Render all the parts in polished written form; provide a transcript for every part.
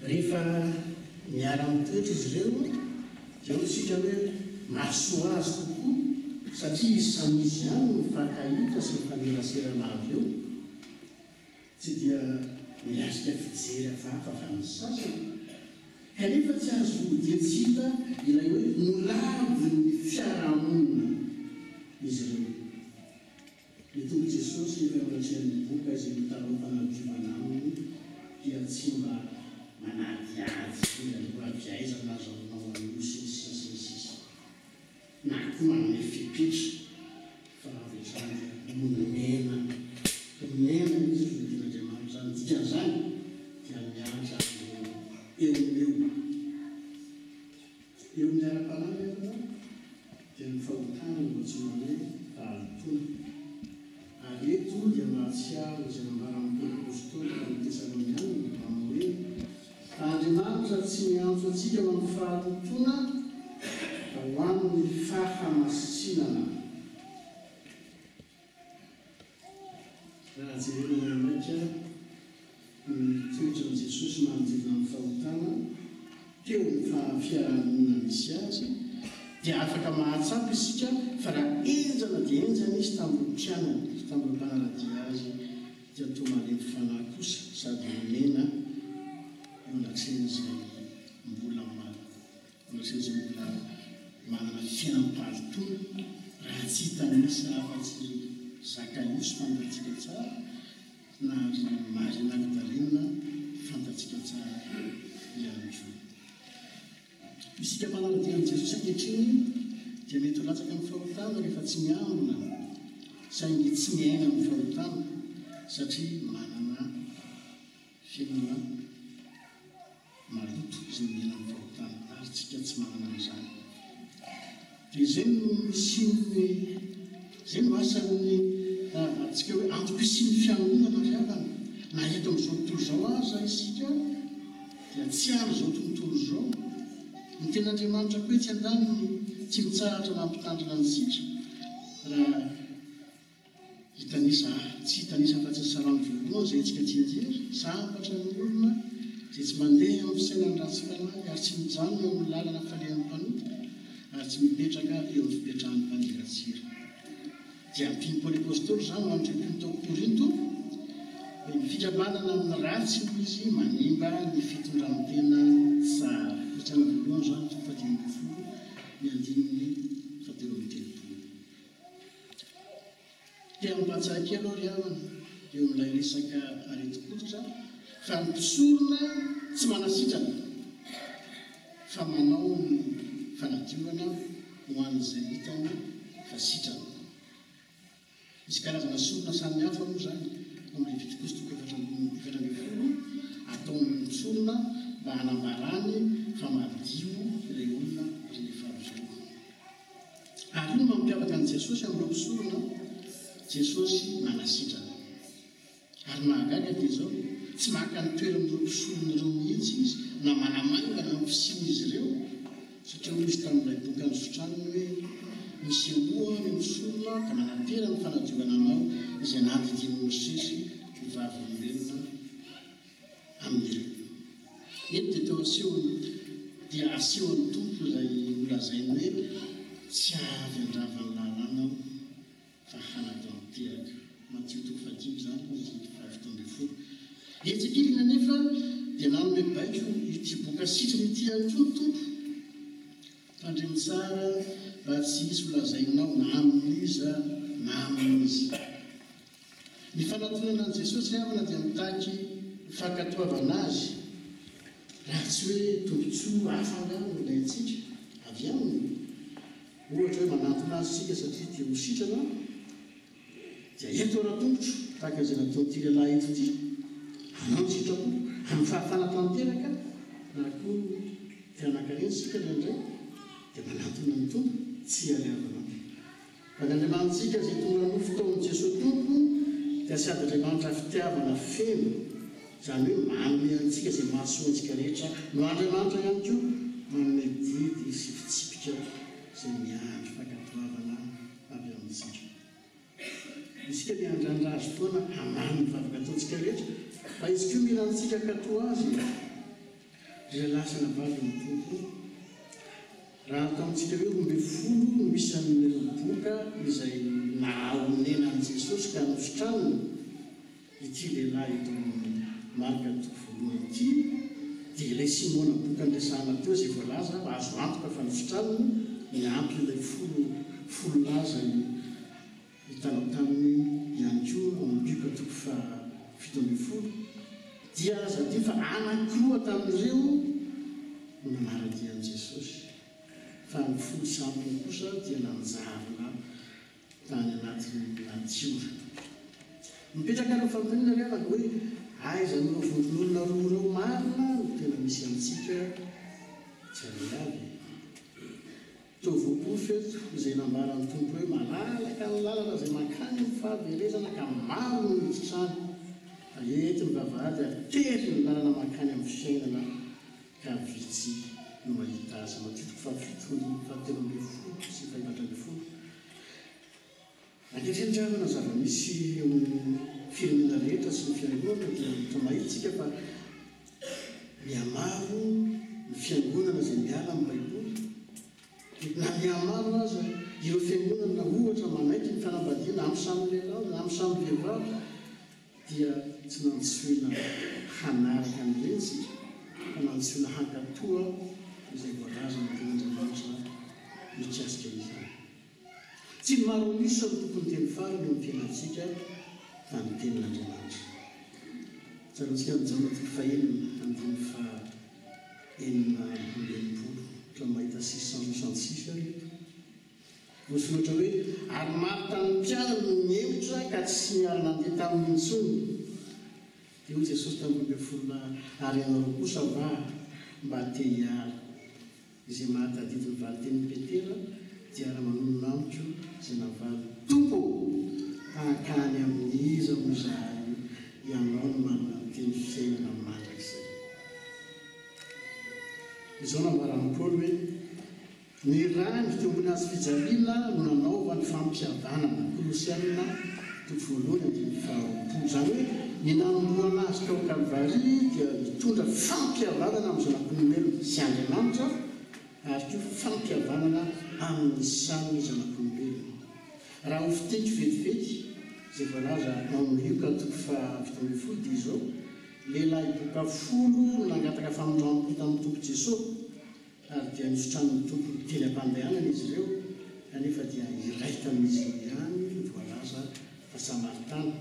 rehefa miara-mitoetra izy ireo dia sika hoe mahasoa azy kokoa satria izy samy misy ihany ny fankahita sy mifaneraserana avy eo tsy dia miasika fijery hafahafa fa ny sasany kanefa tsy azo dia tsy hita ilay hoe nolaviny fiarahamonina izy ireo mitonga Jesosy efa atratrehany boka izay mitaloha fanadiovana aminy dia tsy mba manaty azy mba viaizana azaonao an'io sisy na koa manome fipetra fa avetrany nomena izy fodian'Andriamanitra zany dikan'izany dia mianatra eo miara-panany dia ny fahotana mbotsy hoe fahalotona ary eto dia Galatiana izay nambaran'ny apôstôly amin'ny Tesaloniana manao hoe Andriamanitra tsy miantso antsika amin'ny fahatontoana fa ho amin'ny fahamasinana. Raha jerena maika toetra ny Jesosy manodidina amin'ny fahotana teo ny fiarahamonina misy azy dia afaka mahatsapa isika fa raha enjana dia enjana izy tamin'ny mpianany tamin'ny mpanaradia azy dia toa malemy fanahy kosa sady omena eo anatrehan'izay mbola manana fiampalitona raha tsy hitanisa afa-tsy Zakaios fantatsika tsara na Maria Magdalena fantatsika tsara ihany koa. Isika mpanaradia amin'i Jesosy ankehitriny dia mety ho latsaka amin'ny fahotana rehefa tsy miambina saingy tsy miaina amin'ny fahotana satria manana fiainana maloto izay miaina amin'ny fahotana ary tsika tsy manana an'izany. Dia izay no misy izay no asan'ny atsika hoe antom-pisin'ny fiangonana riavana na eto amin'izao tontolo izao aza isika dia tsy ary izao tontolo izao. Ny ten'Andriamanitra koa tsy andaniny tsy mitsahatra mampitandrina antsika raha hitanisa tsy hitanisa fa tsy salamo voalohany izay antsika tsy hijery sambatra ny olona izay tsy mandeha amin'ny fisainany ratsy fanahy ary tsy mijanona eo amin'ny lalana falehan'ny mpanoty ary tsy mipetraka eo amin'ny fipetrahan'ny mpandilatsira. Dia ampiny Paoly apôstôly izany ho an'ireo tao Korinto hoe ny fikabanana amin'ny ratsy hoy izy manimba ny fitondran-tena tsara. Fitrana voalohany izany fahatelo ny andininy fahatelo amby telopolo. Dia mipatsaka aloha ry havana eo amin'ilay resaka areti-koditra fa ny mpisorona tsy manasitrana fa manao ny fanadiovana ho an'izay hitany fa sitrana. Misy karazana sorona samihafa moa izany amin'ilay Pentekosty efatra ambin'ny folo ataon'ny sorona mba hanambarany fa madio ilay olona rehefa avy. Ary io no mampiavaka an'i Jesosy amin'ireo mpisorona, Jesosy manasitrana. Ary mahagaga dia izao tsy maka ny toeran'ireo mpisorona ireo mihitsy izy na manamangana amin'ny fisian'izy ireo satria hoy izy tamin'ilay boky Andro hoe misy ahoa ny misorona ka manatera ny fanadiovana anao izay nandidian'i Mosesy ny vavolombelona amin'ireo. Eto dia teo dia asehon'ny tompo izay nolazainy hoe tsy avy andravany lalàna fa hanatao miteraka. Matio 5 izany ny 5:12. Etsakilina nefa dia nanome baiko ity boka sitrany ity ihany koa ny tompo. Tandremo tsara mba tsy hisy holazainao na amin'iza na amin'izy. Ny fanatonana an'i Jesosy havana dia mitaky fankatoavana azy. Raha tsy hoe tombotsoa hafa angano ilaintsika avy aminy. Ohatra hoe manantona azy sika satria dia ho sitrana dia eto ara-tongotro tahaka izay nataon'ity lehilahy eto ity. Hanao ny sitrako amin'ny fahafana tanteraka na koa fianankareny sika indraindray dia manantona ny tompo tsy ariavana. Fa ny Andriamanitsika izay tonga nofo taon'i Jesosy tompo dia sady Andriamanitra fitiavana feno izany hoe manome antsika izay mahasoa antsika rehetra no Andriamanitra ihany koa manome didy sy fitsipika izay miandry fankatoavana avy amintsika. Isika dia andrandra azy foana hamany ny vavaka ataontsika rehetra fa izy koa mila antsika katoa azy dia lasana vavy ny tompo. Raha ataontsika hoe 12 no misy amin'ireo boka izay nahaonena an'i Jesosy ka nofitraniny ity lehilahy eto Marka 1 ity dia ilay Simona boka andresahana teo izay voalaza azo antoka fa nofitraniny miampy ilay folo laza hitanao taminy ihany koa amin'ny boka 7:10 dia aza dia fa anankiroa tamin'ireo no nanaradia an'i Jesosy. Fa ny folo sampiny kosa dia nanjavona tany anatin'ny natiora. Mipetraka ireo fampianina rehefa hoe aiza no vonon'olona roa ireo marina no tena misy antsika tsy avy. tovoaofeto izay nambarany tompo hoe malalaka ny lalana izay mankany ny fahaverezana ka maro ny mitsitrany ety ny vavahady ary tery ny lalana mankany amin'ny fiainana ka vitsy no mahita azy matitiko fahatelo ambin'ny folo sy faefatra ambin'ny folo ankehitriny dravana zava-misy amin'ny firenena rehetra sy ny fiangonana dia hita mahitsika fa miamaro ny fiangonana izay miala amin'ny baiboly na miamaro aza ireo fiangonana na ohatra manaiky ny fanambadiana amin'ny samy lehilahy na amin'ny samy vehivavy dia tsy nantsoina hanaraka an'ireny sika fa nantsoina hankatoa izay voalaza ny ten'Andriamanitra mikasika izany. Tsy ny maro anisa ny tokony teny farany eo amin'ny fiainantsika fa ny tenin'Andriamanitra. Tsarontsika mijaona toko fahenina andiny fa enina ambinipolo otra mahita 666 reto. Voasoratra hoe ary marita ny mpianany no mihevitra ka tsy niary nandeha tamin'ny intsony. Dia hoy Jesosy tamin'ny folona ary ianareo kosa va mba te hiary izay mahatadidiny valiteny Petera dia ara-manonona amiko izay navaly tompo hankany amin'iza moa izahay ianao no manana ny teny fiainana mandrakizay. Izao nambaran'i Paoly hoe ny rany teo ambony azy fijaliana no nanaova ny fampihavanana Kolosianina 1:25. Izany hoe ny nanomboana azy tao Kalvari dia mitondra fampihavanana amin'ny zanak'olombelona sy Andriamanitra ary koa fampihavanana amin'ny samy zanak'olombelona. Raha ho fiteny vetivety izay voalaza ao amin'ny Lioka 17:10 dia izao lehilahy boka 10 nangataka famondrano tamin'ny tompo Jesosy ary dia nisotranin'ny tompo teny am-pandehanana izy ireo kanefa dia iray tamin'izy ireo ihany voalaza fa Samaritana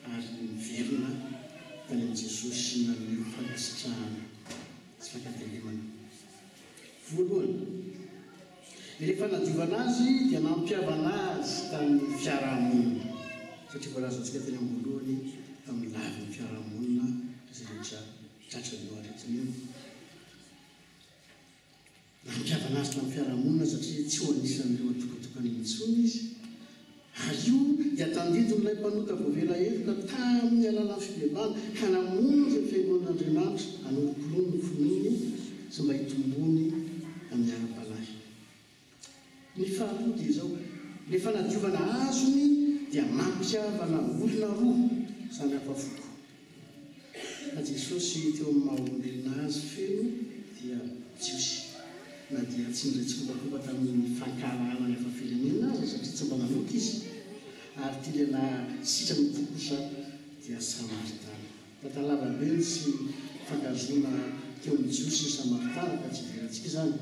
ary niverina tany amin'i Jesosy sy nanome fankasitrahana sy fankatelemana. Voalohany, rehefa nadiovana azy dia nampihavana azy tamin'ny fiarahamonina satria voalaza antsika teny am-boalohany fa milavy ny fiarahamonina izay rehetra tratran'io aretin'io. Nampihavana azy tamin'ny fiarahamonina satria tsy ho anisan'ireo atokatokany intsony izy. Ary io dia tandidin'ilay mpanota voavela heloka tamin'ny alalany fibebana ka namonjy ny fiangonan'Andriamanitra hanolokolony ny fonony sy mba hitombony amin'ny ara-palahy. Ny faharoa dia izao, rehefa nadiovana azony dia mampihavana olona roa samy hafa foko. Fa Jesosy teo amin'ny maha-olombelona azy feno dia Jiosy na dia tsy indray tsy kobakoba tamin'ny fankalana ny efa firenena azy satria tsy mba nanoka izy. Ary ty lehilahy sitrany kokosa dia Samaritana. Tantalava be sy fankazona teo amin'ny Jiosy sy Samaritana ka tsy verantsika izany.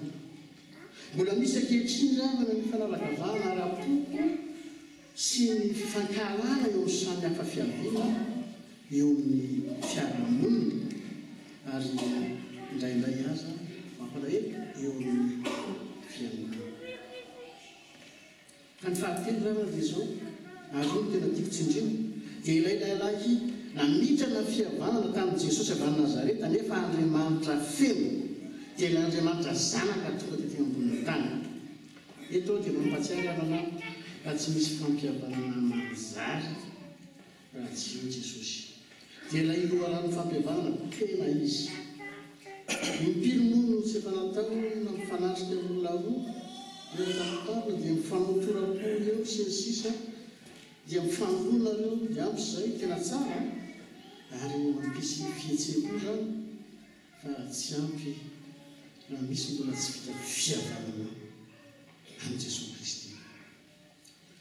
Mbola misy ankehitriny zavana ny fanalakavahana ara-poko sy ny fankalana eo amin'ny samy hafa fiaviana eo amin'ny fiarahamonina ary indraindray aza mampalahelo eo amin'ny fiangonana. Ka ny fahatelo zavana dia izao ary io tena tiako tsindrina dia ilay lehilahy namitrana fihavanana tamin'i Jesosy avy any Nazareta nefa Andriamanitra feno dia ilay Andriamanitra zanaka tonga tetỳ amboniny tany. Eto dia mampatsiaro anana fa tsy misy fampihavanana manjary raha tsy eo Jesosy. Dia ilay loharan'ny fampihavanana tena izy. Impiry moa no tsy efa natao na mifanatrika olona roa rehefa mitarina dia mifanotora-po eo sy ny sisa dia mifanona reo dia ampy izay tena tsara ary mampisy fihetseham-po zany fa tsy ampy raha misy mbola tsy vita fihavanana amin'ny Jesosy Kristy.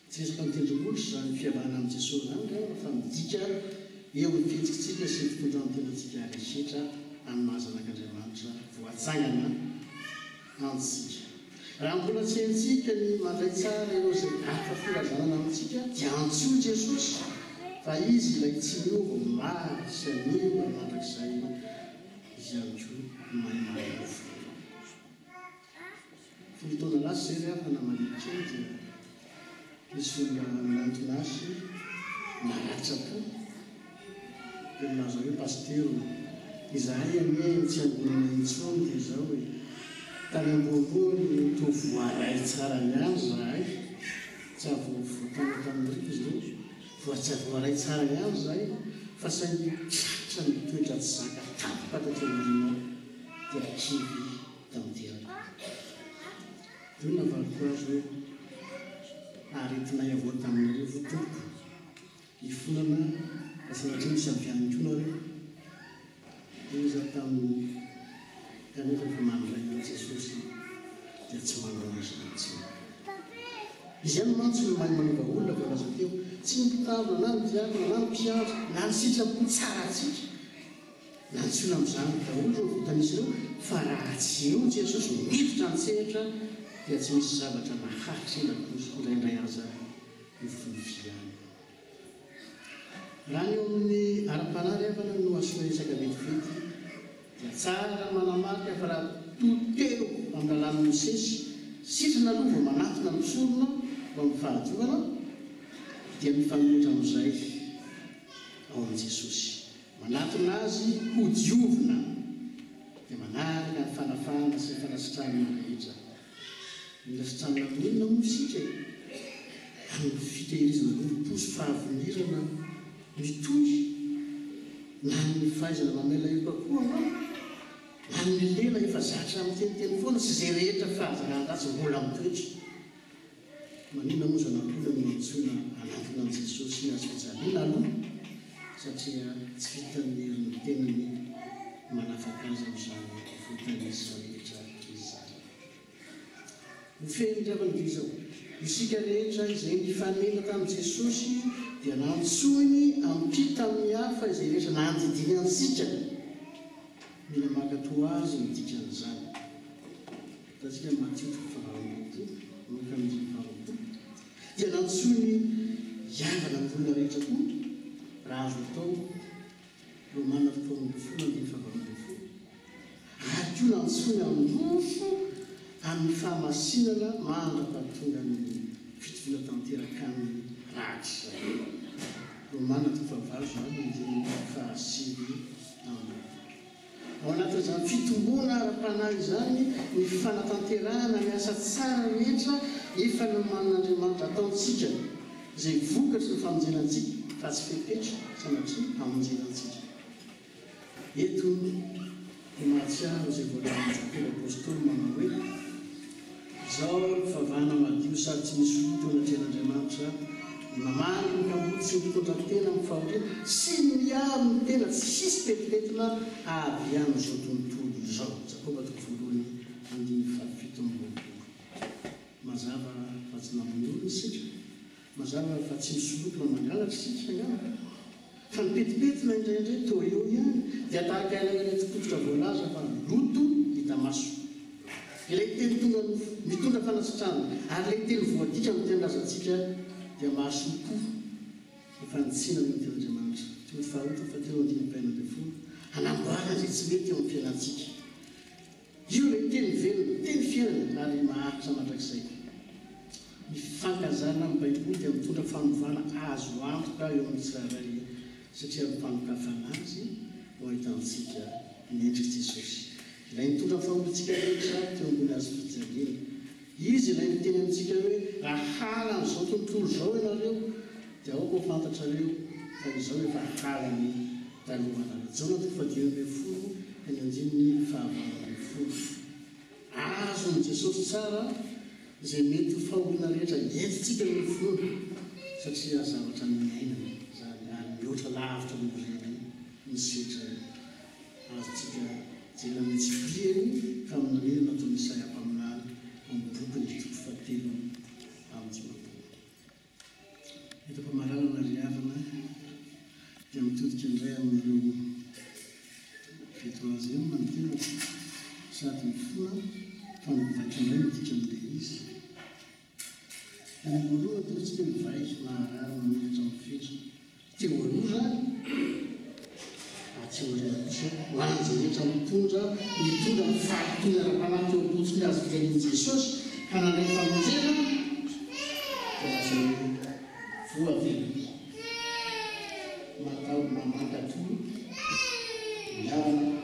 Tsy resaka mitendromboly sy zany fihavanana amin'ny Jesosy zany rehefa fa midika eo ny fihetsitsika sy ny fitondrantenantsika rehetra amin'ny mahazanak'Andriamanitra voatsangana antsika. Raha mbola tsy haintsika ny mandray tsara eo izay afa firazanana amintsika dia antsoa Jesosy fa izy ilay tsy miova mary sy aniva mandrakizay izy ihany koa mahay marofo. Fotoana lasa izay rehefa namanitra eny dia misy olona manantona azy maratra-po dia milaza hoe pastero izahay anie tsy angonana intsony dia izao hoe tany ambonimbony to voaray tsara ny andro zahay tsy avoatany tamin'nyriko izy reo tsy avoaray tsara ny andro zahay fa saingy tratra ny toetra tsy zaka tapatatry amin'irina dia kivy tamin'teraka io navariko azy hoe aretinay avoa tamin'ireo votompoko ifonana asanatria misy aviany ko nareo io za tamin'ny kanefa fa mandray an Jesosy dia tsy manao azy tsy izy ihany mantsy no mahay manova olona voalaza teo tsy mitavina na ny diavina na ny mpiandro na ny sitrapo tsara atsika na ny tsona amin'izany daholo reo votan'izy ireo fa raha tsy eo Jesosy miditra an-tsehatra dia tsy misy zavatra maharitra elakozy indraindray aza nyfolofiany raha ny eo amin'ny ara-panary avana no asona isaka vetivety dia tsara manamarika fa raha toteo amin'ny lalàn'ny Mosesy sitrana aloha vao manatona misorona vo amin'ny fahadiovana dia mifanohitra amin'izay ao amin'i Jesosy manatona azy ho diovina dia manarika ny fanafana sy ny fanasitranana rehetra milasitrana monina moa isika amin'ny fitehirizana oloposy fahavolirana mitoy na ny fahaizana mamela io kokoa na ny lela efa zatra amin'nyteniteny foana sy zay rehetra fahazanandratsy mbola mitoetra manina moa zanak'olona no antsoina anatona an' Jesosy ny azo fijaliana aloha satria tsy vitan'ny herin'ny tenany manafaka azy amin'izany votanisa rehetra izany mifehin-dravana dia izao isika rehetra izay nifanena tamin'i Jesosy dia nantsoiny ampita amin'ny hafa izay rehetra nandidiny antsika mila makatoa azy midikan'izany tatsika Matthieu 7:20 dia nantsoiny hiavana amin'ny olona rehetra koa raha azo atao Romana 12:20 ary koa nantsoiny amin'ny rofo amin'ny fahamasinana mandra-pahatonga ny fitoviana tanteraka amin'ny ratsy zay Romana 12:7 ao anatin'izany fitombona ara-panahy izany ny fanatanterahana ny asa tsara rehetra efa noman'Andriamanitra ataontsika izay vokatry ny famonjenantsika fa tsy fepetra sanatria hamonjenantsika eto ny mahatsiaro izay voalamin'nyjakely apôstôly manao hoe izao fivavahana madio sady tsy misy loto anatrehan'Andriamanitra mamany ny kamboty sy mitondra tena amin'ny fahoriana sy miaro ny tena tsy sisy petipetina avy ihany izao tontolo izao Jakoba 1:7 mazava fa tsy namony olona isika mazava fa tsy misy loto na mangalatra isika angamba fa ny petipetina indraindray to eo ihany dia tahaka ilay tokototra voalaza fa loto hita maso ilay teny tonga mitondra fanasitrana ary ilay teny voadika amin'ny tenilazantsika dia mahasopo efa nitsinana ny ten'Andriamanitra Timoty faharoa fa teo 5:20 hanamboarana izay tsy mety eo amin'ny fiainantsika io ilay teny velona teny fiainana ary maharitra mandrakizay ny fankazana amin'ny Baiboly dia mitondra fanovana azo antoka eo amin'ny tsirairay satria mifamokafana azy ho ahitantsika ny endrika Jesosy ilay mitondra faholintsika rehetra teo ambony azo fijaliana izy ilay miteny amintsika hoe raha hala n'izao tontolo izao ianareo dia aoko fantatrareo fa izao efa halany talohanareo Jona 2:12 any andininy 5:20 azo ny Jesosy tsara izay mety faholiana rehetra entintsika ny finoana satria zavatra ny ainana zany ary mihoatra lavitra nireny misetra azotsika jena mitsiprieny fa amin'nanena nataony Isaia mpaminany amin'ny bokiny 7 amin'ny 10 eto-pamarana ry havana dia mitodika indray amin'ireo feto azy eo manotena sady mifona fa mivaika indray midika amin'ilay izy any voalohany teotsika mivay maharary mamilatra amin'ny fetra teo aloha zany atsyorena kosa hoan'izay rehetra mitondra ny fahatony ara-panahy teo am-potsiny azy fijalian'i Jesosy ka nandray famonjena dia lasa voavelona matao mamanka toy miavana